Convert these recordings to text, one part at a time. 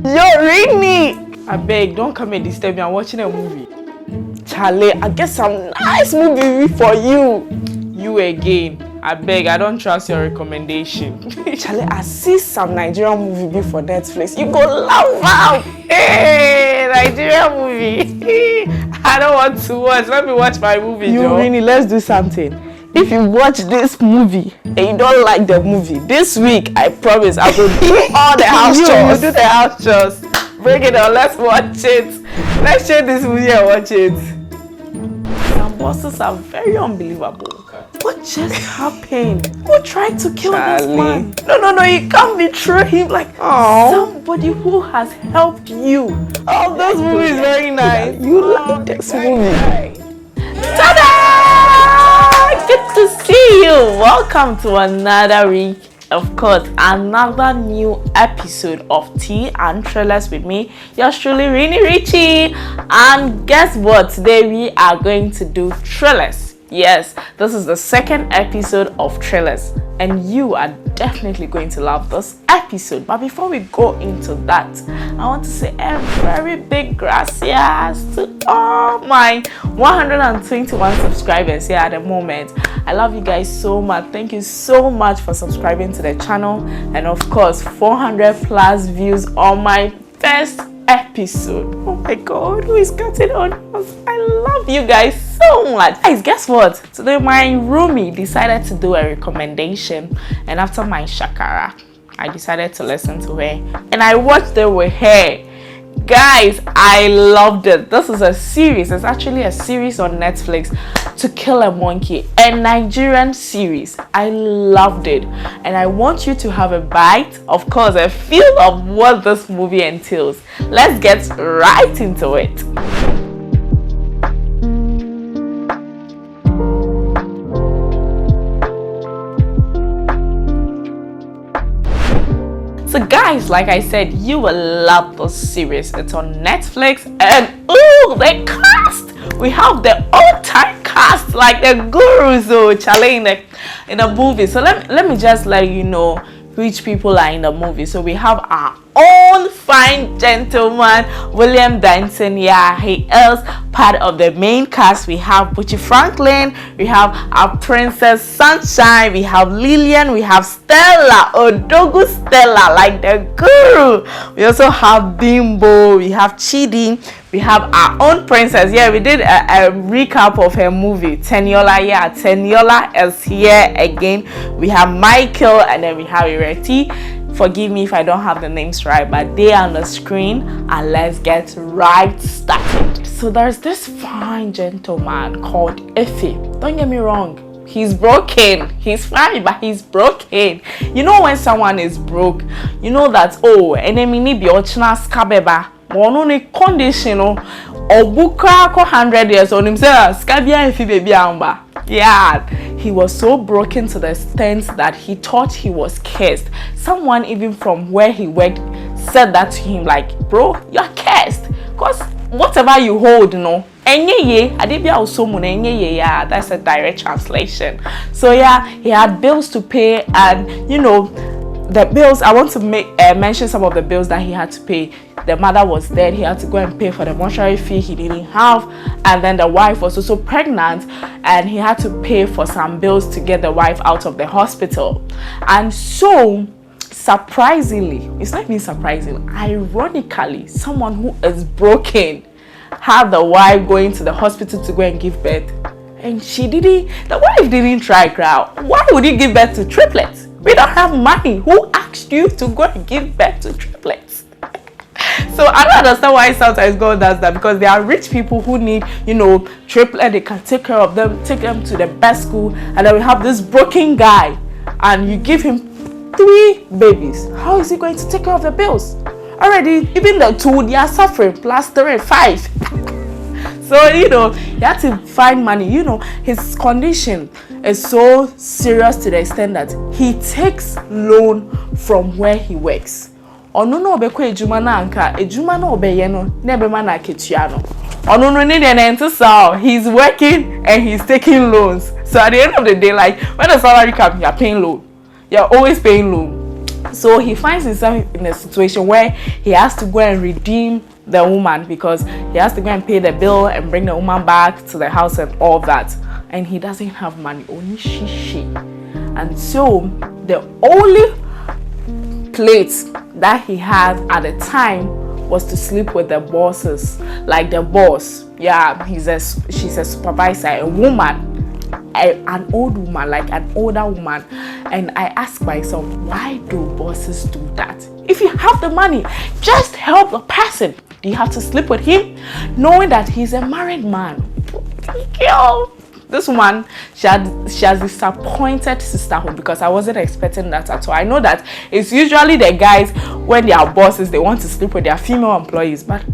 Yo, Rini! I beg, don't come and disturb me. I'm watching a movie. Charlie, I get some nice movie for you. You again. I beg, I don't trust your recommendation. Charlie, I see some Nigerian movie for Netflix. You go love them. Hey, Nigerian movie. I don't want to watch. Let me watch my movie, you Joe. Really, let's do something. If you watch this movie and you don't like the movie, this week, I promise I will do all the house chores. You do the house chores. Bring it on, let's watch it. Let's share this movie and watch it. Some bosses are very unbelievable. What just happened? Who tried to kill this man? No, you can't betray him like somebody who has helped you. Oh, this movie is very nice. You like this movie. Ta-da! Good to see you. Welcome to another week. Of course, another new episode of Tea and Trailers with me, yours truly, Rini Richie. And guess what? Today we are going to do trailers. Yes, this is the second episode of trailers, and you are definitely going to love this episode. But before we go into that, I want to say a very big gracias to all my 121 subscribers here at the moment. I love you guys so much. Thank you so much for subscribing to the channel, and of course 400 plus views on my first episode. Oh my god, who is cutting on us? I love you guys so much. Guys, guess what? Today my roomie decided to do a recommendation, and after my shakara, I decided to listen to her, and I watched it with her. Guys, I loved it. This is a series. It's actually a series on Netflix, To Kill a Monkey, a Nigerian series. I loved it, and I want you to have a bite, of course, a feel of what this movie entails. Let's get right into it. So guys, like I said, you will love this series. It's on Netflix, and ooh, the cast! We have the all-time cast, like the gurus, in the movie. So let me just let you know which people are in the movie. So we have our own fine gentleman, William Benson. Yeah, he is part of the main cast. We have Buchi Franklin, we have our Princess Sunshine, we have Lillian, we have Stella, Odogu Stella, like the guru. We also have Bimbo, we have Chidi, we have our own princess. Yeah, we did a recap of her movie, Teniola. Yeah, Teniola is here again. We have Michael, and then we have Ireti. Forgive me if I don't have the names right, but they are on the screen, and let's get right started. So there's this fine gentleman called Effie. Don't get me wrong, he's broken. He's fine, but he's broken. You know when someone is broke, you know that, oh, enemy ni bi ochna skabeba. One only condition, obuka 100 years on himself. Skabia Effie baby amba. Yeah, he was so broken to the extent that he thought he was cursed. Someone even from where he worked said that to him, like, bro, you're cursed. Because whatever you hold, yeah, that's a direct translation. So yeah, he had bills to pay, and you know, the bills, I want to mention some of the bills that he had to pay. The mother was dead. He had to go and pay for the mortuary fee he didn't have, and then the wife was also pregnant, and he had to pay for some bills to get the wife out of the hospital. And so surprisingly, it's not even surprising, ironically, someone who is broken had the wife going to the hospital to go and give birth, and the wife didn't try crowd. Why would you give birth to triplets? We don't have money. Who asked you to go and give birth to triplets? So I don't understand why sometimes God does that, because there are rich people who need, you know, triplet. They can take care of them, take them to the best school, and then we have this broken guy, and you give him 3 babies. How is he going to take care of the bills? Already, even the 2, they are suffering, plus 3 and 5. So, you know, he had to find money. You know, his condition is so serious to the extent that he takes loan from where he works. Ono no obekwa ejuma na anka ejuma na obeye no na ebema na ketua no. Ono no need an enter, he's working and he's taking loans. So at the end of the day, like when the salary comes, you're paying loan. You're always paying loan. So he finds himself in a situation where he has to go and redeem the woman, because he has to go and pay the bill and bring the woman back to the house and all that. And he doesn't have money, only she. And so the only place that he had at the time was to sleep with the bosses, like the boss. Yeah, she's a supervisor, a woman. An old woman, like an older woman. And I ask myself, why do bosses do that? If you have the money, just help the person. Do you have to sleep with him knowing that he's a married man? Girl, this woman, she has disappointed sisterhood, because I wasn't expecting that at all. I know that it's usually the guys, when they are bosses, they want to sleep with their female employees, but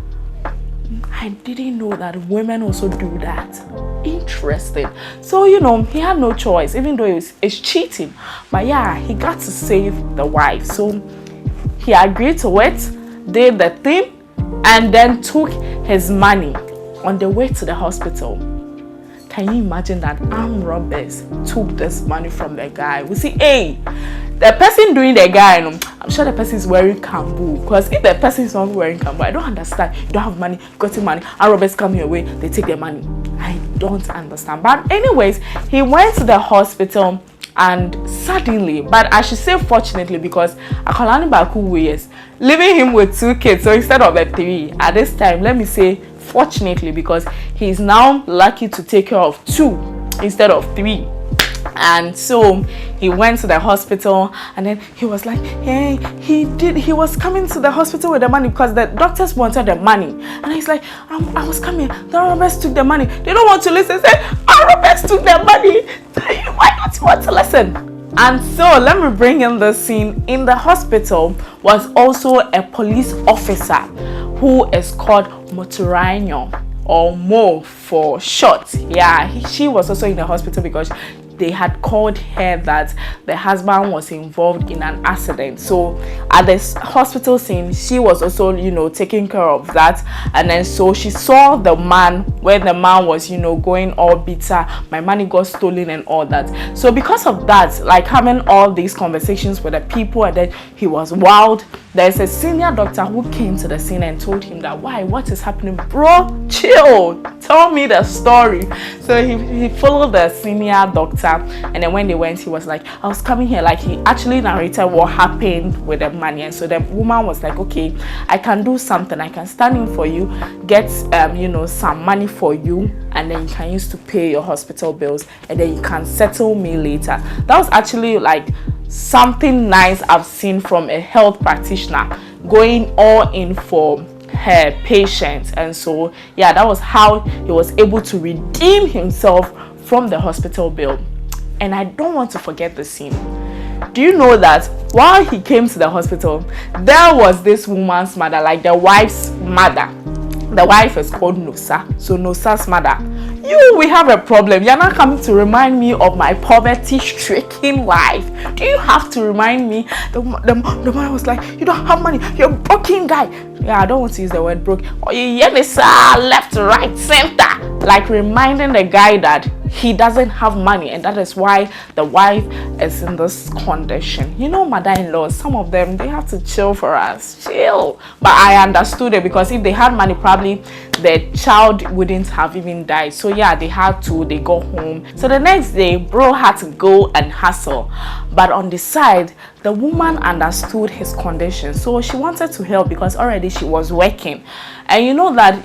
I didn't know that women also do that. Interesting. So, he had no choice, even though it's cheating. But yeah, he got to save the wife. So he agreed to it, did the thing, and then took his money on the way to the hospital. Can you imagine that armed robbers took this money from the guy? We see, hey, the person doing the guy, I'm sure the person is wearing kambu. Because if the person is not wearing kambu, I don't understand. You don't have money, you got your money, armed robbers come your way, they take their money. I don't understand. But anyways, he went to the hospital, and suddenly, but I should say fortunately, because Akalani Baku is leaving him with 2 kids, so instead of the 3 at this time, let me say fortunately, because he's now lucky to take care of 2 instead of 3. And so he went to the hospital, and then he was like, hey, he was coming to the hospital with the money because the doctors wanted the money. And he's like, I was coming, the robbers took the money. They don't want to listen. Say, our robbers took the money. Why don't you want to listen? And so let me bring in the scene. In the hospital was also a police officer who is called Motoranyo, or Mo for short. Yeah, she was also in the hospital because they had called her that the husband was involved in an accident. So at this hospital scene, she was also, taking care of that. And then so she saw the man, when the man was, going all bitter, my money got stolen and all that. So because of that, like having all these conversations with the people, and then he was wild. There's a senior doctor who came to the scene and told him that, why, what is happening? Bro, chill, tell me the story. So he followed the senior doctor, and then when they went, he was like, I was coming here. Like, he actually narrated what happened with the money. And so the woman was like, okay, I can do something. I can stand in for you, get some money for you, and then you can use to pay your hospital bills, and then you can settle me later. That was actually like something nice I've seen from a health practitioner, going all in for her patients. And so yeah, that was how he was able to redeem himself from the hospital bill. And I don't want to forget the scene. Do you know that while he came to the hospital, there was this woman's mother, like the wife's mother. The wife is called Nosa. So Nosa's mother, we have a problem. You're not coming to remind me of my poverty-stricken life. Do you have to remind me? The mother was like, you don't have money. You're a broken guy. Yeah, I don't want to use the word broke. Oh, left, right, center. Like reminding the guy that he doesn't have money, and that is why the wife is in this condition. Mother-in-laws, some of them, they have to chill for us. Chill. But I understood it, because if they had money, probably the child wouldn't have even died. So yeah, they go home. So the next day, bro had to go and hustle. But on the side, the woman understood his condition, so she wanted to help, because already she was working. And that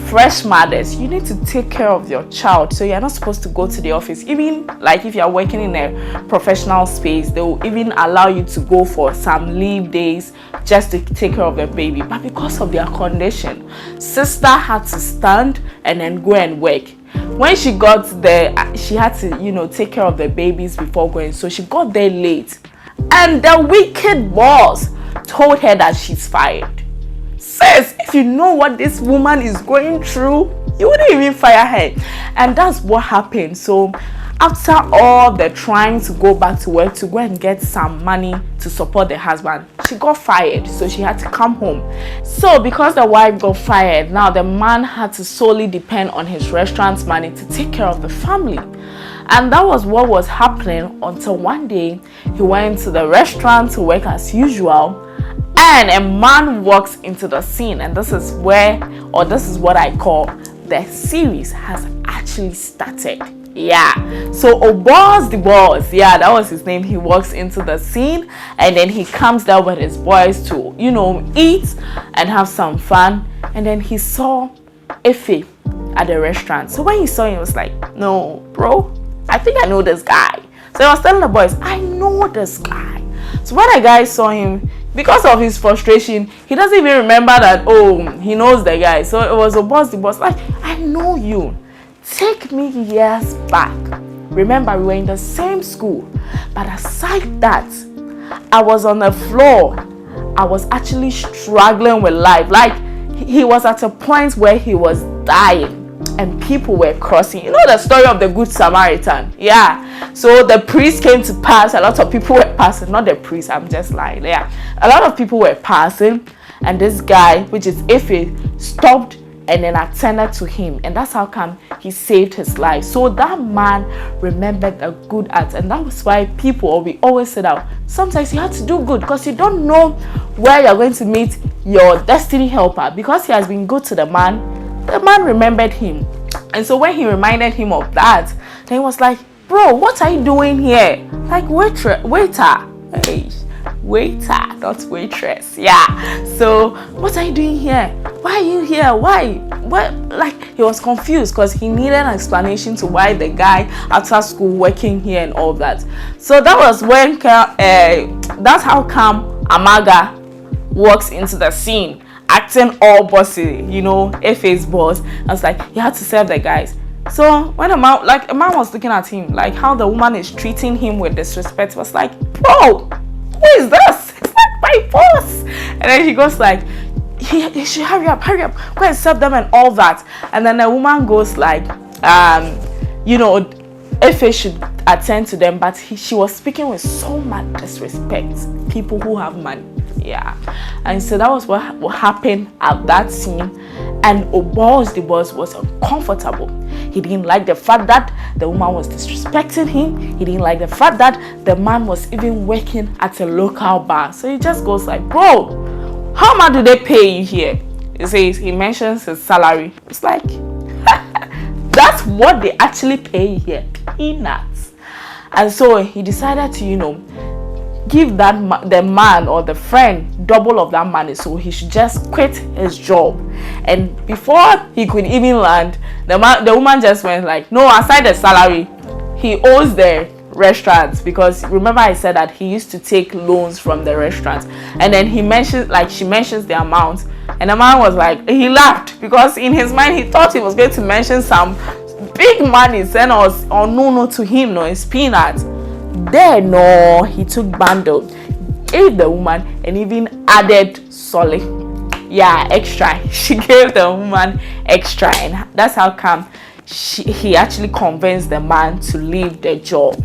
fresh mothers, you need to take care of your child, so you're not supposed to go to the office. Even like if you're working in a professional space, they will even allow you to go for some leave days just to take care of the baby. But because of their condition, sister had to stand and then go and work. When she got there, she had to take care of the babies before going, so she got there late. And the wicked boss told her that she's fired. Sis, if you know what this woman is going through, you wouldn't even fire her. And that's what happened. So after all the trying to go back to work to go and get some money to support the husband, she got fired. So she had to come home. So because the wife got fired, now the man had to solely depend on his restaurant's money to take care of the family. And that was what was happening until one day he went to the restaurant to work as usual, and a man walks into the scene. And this is where, or this is what I call, the series has actually started. Yeah, so Obos the boss, yeah, that was his name. He walks into the scene, and then he comes down with his boys to, eat and have some fun. And then he saw Effie at the restaurant. So when he saw him, he was like, no, bro, I think I know this guy. So he was telling the boys, I know this guy. So when the guy saw him, because of his frustration, he doesn't even remember that, he knows the guy. So it was Obos the boss, like, I know you. Take me years back. Remember, we were in the same school. But aside that, I was on the floor. I was actually struggling with life. Like, he was at a point where he was dying. And people were crossing. You know the story of the Good Samaritan? Yeah. So the priest came to pass. A lot of people were passing. Not the priest, I'm just lying. Yeah. A lot of people were passing. And this guy, which is Effie, stopped and then attended to him, and that's how come he saved his life. So that man remembered a good act, and that was why we always said that sometimes you have to do good, because you don't know where you're going to meet your destiny helper. Because he has been good to the man remembered him. And so when he reminded him of that, then he was like, bro, what are you doing here? Like, waiter, hey, waiter, not waitress. Yeah. So what are you doing here? Why are you here? Why? What? Like, he was confused because he needed an explanation to why the guy after school working here and all that. So that was when that's how come Amaga walks into the scene, acting all bossy, Effie's boss. I was like, you had to serve the guys. So when a man was looking at him, like how the woman is treating him with disrespect, was like, bro, who is this? It's like my boss. And then he goes like, he should hurry up, go and serve them and all that. And then the woman goes like, Effie should attend to them, but she was speaking with so much disrespect. People who have money. Yeah. And so that was what happened at that scene. And Obos the boss was uncomfortable. He didn't like the fact that the woman was disrespecting him. He didn't like the fact that the man was even working at a local bar. So he just goes like, bro, how much do they pay you here? He mentions his salary. It's like, that's what they actually pay here. Peanuts. And so he decided to, give the man or the friend double of that money, so he should just quit his job. And before he could even land, the woman just went like, no, aside the salary, he owes the restaurants, because remember I said that he used to take loans from the restaurants. And then she mentions the amount, and the man was like, he laughed, because in his mind he thought he was going to mention some big money, and or no to him, no, it's peanuts. Then no, he took bundle, gave the woman, and even added solid, extra. She gave the woman extra, and that's how come he actually convinced the man to leave the job.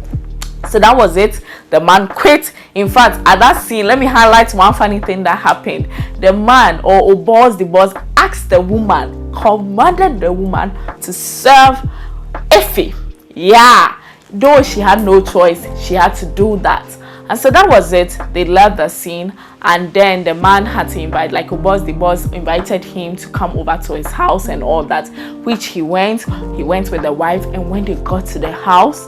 So that was it. The man quit. In fact, at that scene, let me highlight one funny thing that happened. The man, or Obos the boss, asked the woman, commanded the woman to serve Effie. Yeah. Though she had no choice, she had to do that. And so that was it. They left the scene, and then the man had to invite, like Obos the boss invited him to come over to his house and all that, which he went with the wife. And when they got to the house,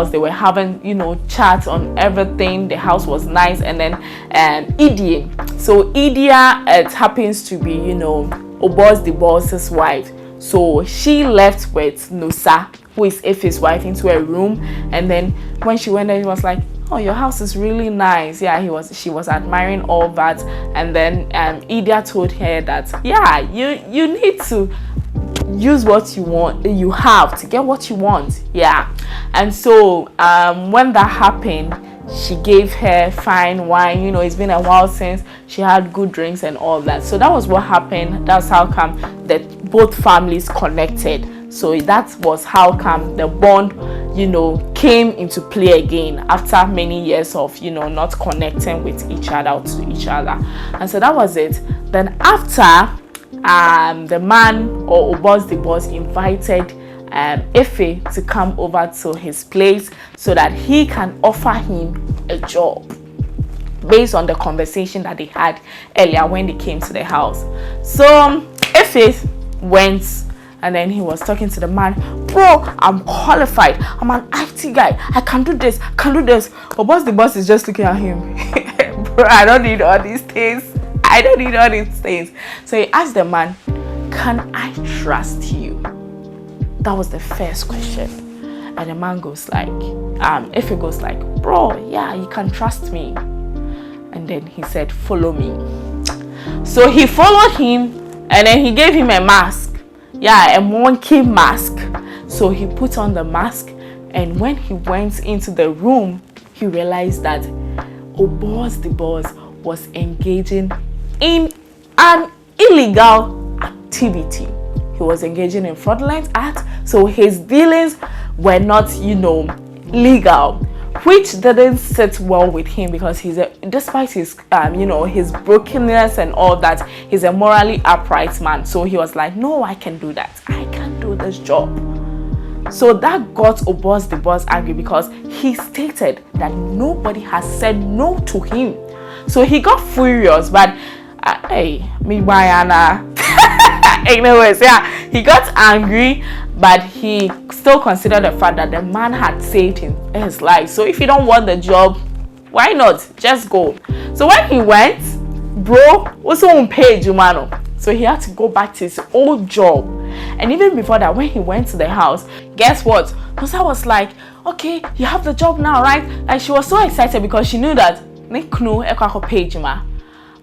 they were having, chat on everything. The house was nice. And then Idia, so Idia, it happens to be, Obos the boss's wife. So she left with Nusa, who is Effie's wife, into a room. And then when she went there, he was like, oh, your house is really nice. Yeah, she was admiring all that. And then Idia told her that, you need to use what you have to get what you want. Yeah. And so when that happened, she gave her fine wine. It's been a while since she had good drinks and all that. So that was what happened. That's how come that both families connected. So that was how come the bond, came into play again after many years of, not connecting with each other to each other. And so that was it. Then after, the man, or Obos the boss, invited Effie to come over to his place so that he can offer him a job based on the conversation that they had earlier when they came to the house. So Effie went, and then he was talking to the man. Bro, I'm qualified. I'm an IT guy. I can do this, But the boss is just looking at him. Bro, I don't need all these things. So he asked the man, can I trust you? That was the first question. And the man goes like, Effie goes like, bro, yeah, you can trust me. And then he said, follow me. So he followed him, and then he gave him a mask. Yeah, a monkey mask. So he put on the mask, and when he went into the room, he realized that the boss was engaging in an illegal activity. He was engaging in fraudulent act, so his dealings were not, legal, which didn't sit well with him, because despite his his brokenness and all that, he's a morally upright man. So he was like, no, I can do that. I can do this job. So that got the boss angry, because he stated that nobody has said no to him. So he got furious, but anyways, yeah, he got angry, but he still considered the fact that the man had saved his life. So if you don't want the job, why not just go? So when he went, bro, also on page, man. So he had to go back to his old job. And even before that, when he went to the house, guess what? Nosa was like, okay, you have the job now, right? Like, she was so excited because she knew that Nick knew a page, ma.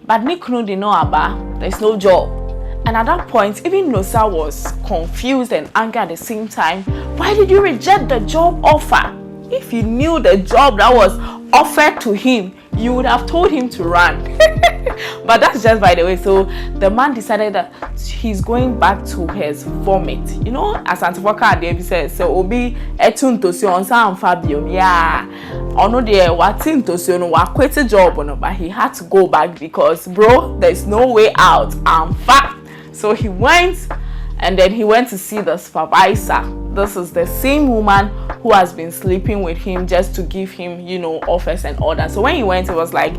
But Nick knew didn't know about there's no job. And at that point, even Nosa was confused and angry at the same time. Why did you reject the job offer? If you knew the job that was offered to him, you would have told him to run. But that's just by the way. So the man decided that he's going back to his vomit. As Antifoka David says, so obi etun tosion san Fabio. Yeah. Ono de watin tosion wa quit a job, but he had to go back because, bro, there's no way out. I'm fat. So he went, and then he went to see the supervisor. This is the same woman who has been sleeping with him just to give him, offers and all that. So when he went, he was like,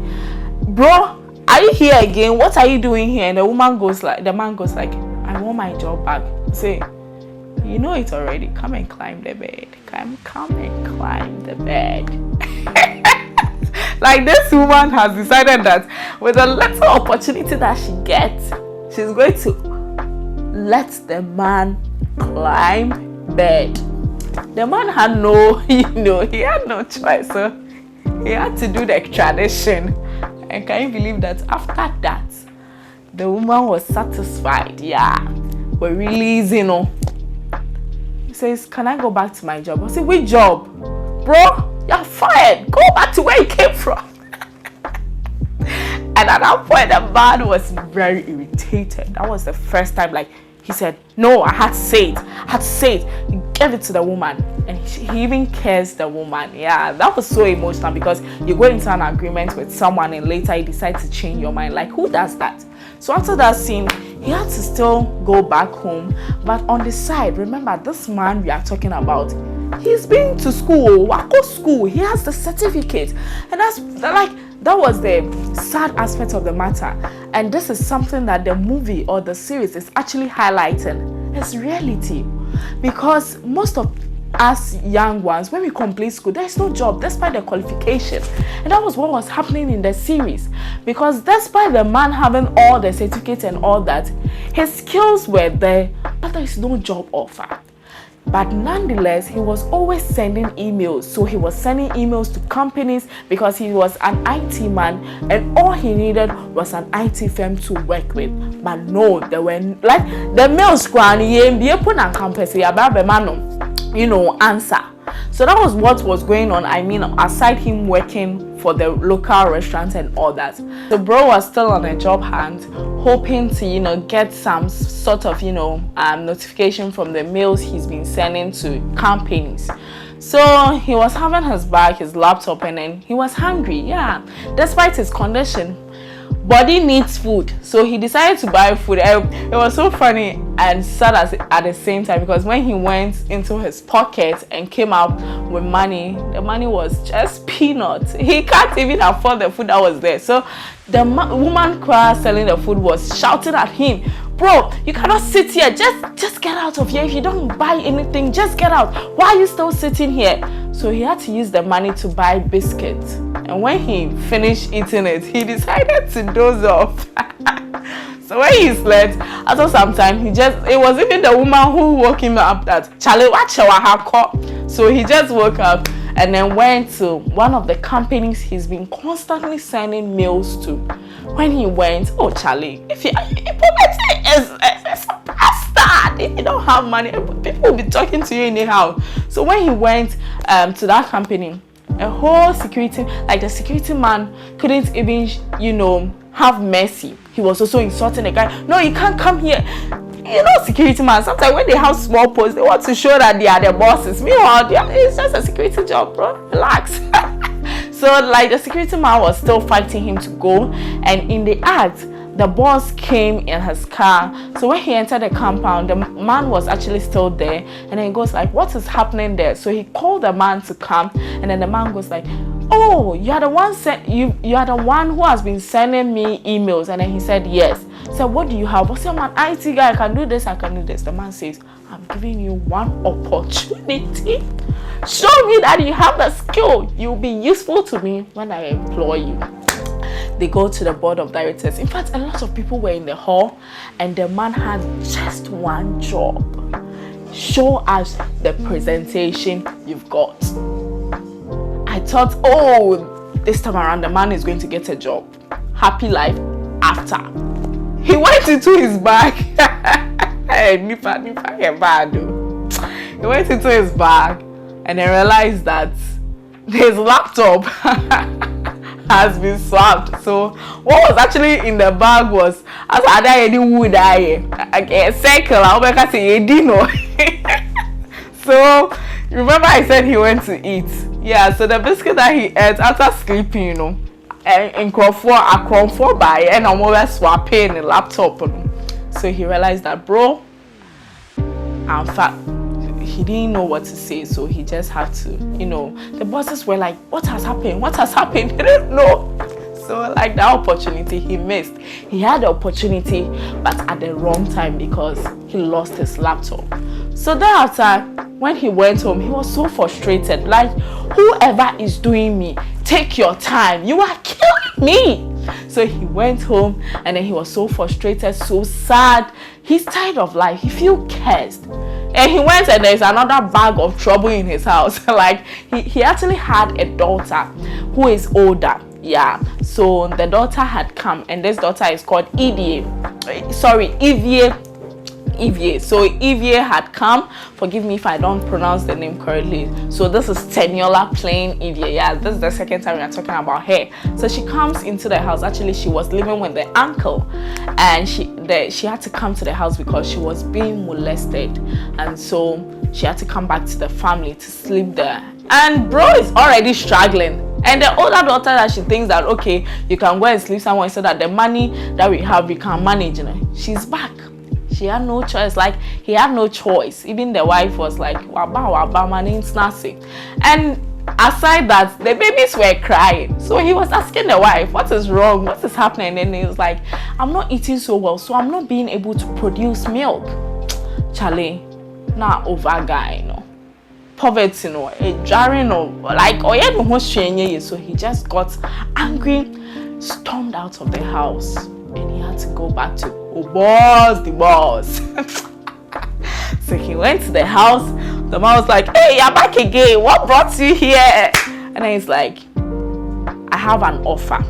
bro, are you here again? What are you doing here? And the man goes like, I want my job back. Say, you know it already. Come and climb the bed. Come and climb the bed. Like, this woman has decided that with the little opportunity that she gets, she's going to let the man climb bed. The man had he had no choice. So he had to do the tradition. And can you believe that after that, the woman was satisfied? Yeah, we're releasing. He says, can I go back to my job? I said, which job? Bro, you're fired. Go back to where you came from. And at that point, the man was very irritated. That was the first time, he said, no, I had to say it. He gave it to the woman. And he even cares the woman. Yeah, that was so emotional, because you go into an agreement with someone and later you decide to change your mind. Like, who does that? So after that scene, he had to still go back home. But on the side, remember, this man we are talking about, he's been to school, Wako school. He has the certificate. And that was the sad aspect of the matter. And this is something that the movie or the series is actually highlighting. It's reality. Because most of us young ones, when we complete school, there's no job despite the qualification. And that was what was happening in the series. Because despite the man having all the certificates and all that, his skills were there, but there's no job offer. But nonetheless, he was always sending emails. So he was sending emails to companies because he was an IT man, and all he needed was an IT firm to work with. But no, there were the mails answer. So that was what was going on. I mean, aside him working for the local restaurant and all that, the bro was still on a job hunt, hoping to get some sort of notification from the mails he's been sending to companies. So he was having his bag, his laptop, and then he was hungry. Yeah, despite his condition, body needs food, so he decided to buy food. It was so funny and sad at the same time, because when he went into his pocket and came out with money, the money was just peanuts. He can't even afford the food that was there. So the woman crowd selling the food was shouting at him, bro, you cannot sit here, just get out of here. If you don't buy anything, just get out. Why are you still sitting here? So he had to use the money to buy biscuits, and when he finished eating it, he decided to doze off. So when he slept, after some time, it was even the woman who woke him up that Charlie, watch our haircut. So he just woke up and then went to one of the companies he's been constantly sending mails to. When he went, oh Charlie, if poverty is a bastard. If you don't have money, people will be talking to you anyhow. So when he went to that company, a whole security, like the security man couldn't even, have mercy. He was also insulting the guy. No, you can't come here. Security man, sometimes when they have small posts, they want to show that they are the bosses. Meanwhile, it's just a security job, bro. Relax. So, like, the security man was still fighting him to go, and in the act, the boss came in his car. So when he entered the compound, the man was actually still there, and then he goes like, what is happening there? So he called the man to come, and then the man goes like, oh, you are the one who has been sending me emails. And then he said, yes. So what do you have? I said, I'm an IT guy, I can do this. The man says, I'm giving you one opportunity. Show me that you have the skill. You'll be useful to me when I employ you. They go to the board of directors. In fact, a lot of people were in the hall, and the man had just one job. Show us the presentation you've got. I thought, oh, this time around the man is going to get a job. Happy life after. He went into his bag. He went into his bag and then realized that his laptop has been swapped. So what was actually in the bag was any wood a circle. So remember I said he went to eat. Yeah, so the biscuit that he ate after sleeping, and Crawford by and I'm over swapping the laptop. So he realized that, bro, in fact, he didn't know what to say, so he just had to, the bosses were like, what has happened? What has happened? He didn't know. So like that opportunity he missed. He had the opportunity, but at the wrong time because he lost his laptop. So thereafter, when he went home, he was so frustrated. Like, whoever is doing me, take your time. You are killing me. So he went home and then he was so frustrated, so sad. He's tired of life. He feels cursed. And he went and there's another bag of trouble in his house. Like, he actually had a daughter who is older. Yeah, so the daughter had come, and this daughter is called Evie. So Effie had come. Forgive me if I don't pronounce the name correctly. So this is Teniola playing Effie. Yeah, this is the second time we are talking about her. So she comes into the house. Actually, she was living with the uncle, and she had to come to the house because she was being molested, and so she had to come back to the family to sleep there. And bro is already struggling. And the older daughter that she thinks that, okay, you can go and sleep somewhere so that the money that we have, we can manage, she's back. She had no choice. Like, he had no choice. Even the wife was like, waba, my name's Nasi. And aside that, the babies were crying. So he was asking the wife, what is wrong? What is happening? And he was like, I'm not eating so well, so I'm not being able to produce milk. Charlie, not over guy, poverty, a jarring, like, so he just got angry, stormed out of the house, and he had to go back to the boss. So he went to the house. The man was like, hey, you're back again. What brought you here? And then he's like, I have an offer.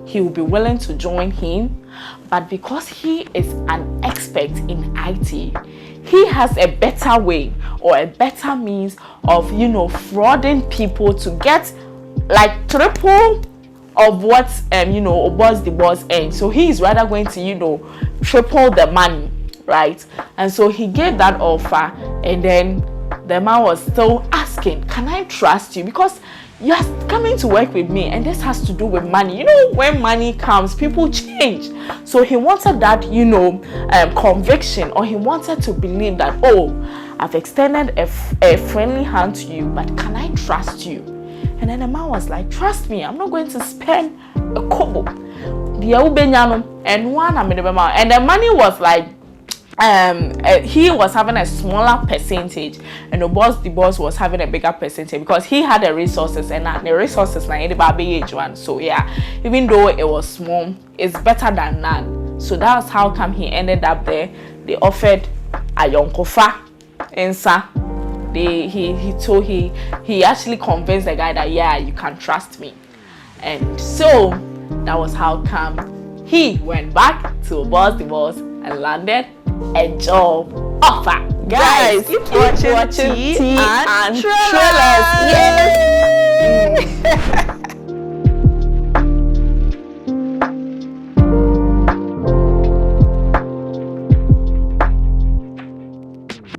He will be willing to join him, but because he is an expert in IT, he has a better way or a better means of, frauding people to get like triple of what the boss earns. So he is rather going to triple the money, right? And so he gave that offer, and then the man was still asking, can I trust you? Because you are coming to work with me, and this has to do with money. You know, when money comes, people change. So he wanted that, you know, conviction, or he wanted to believe that, oh, I've extended a friendly hand to you, but can I trust you? And then the man was like, trust me, I'm not going to spend a kobo. And one, and the money was like, he was having a smaller percentage, and the boss was having a bigger percentage, because he had the resources, and the resources na the baby age one. So yeah, even though it was small, it's better than none. So that's how come he ended up there. They offered a yonkofa insa. He actually convinced the guy that, yeah, you can trust me. And so that was how come he went back to the boss and landed a job offer. Guys, keep watching tea and trailers. Yes.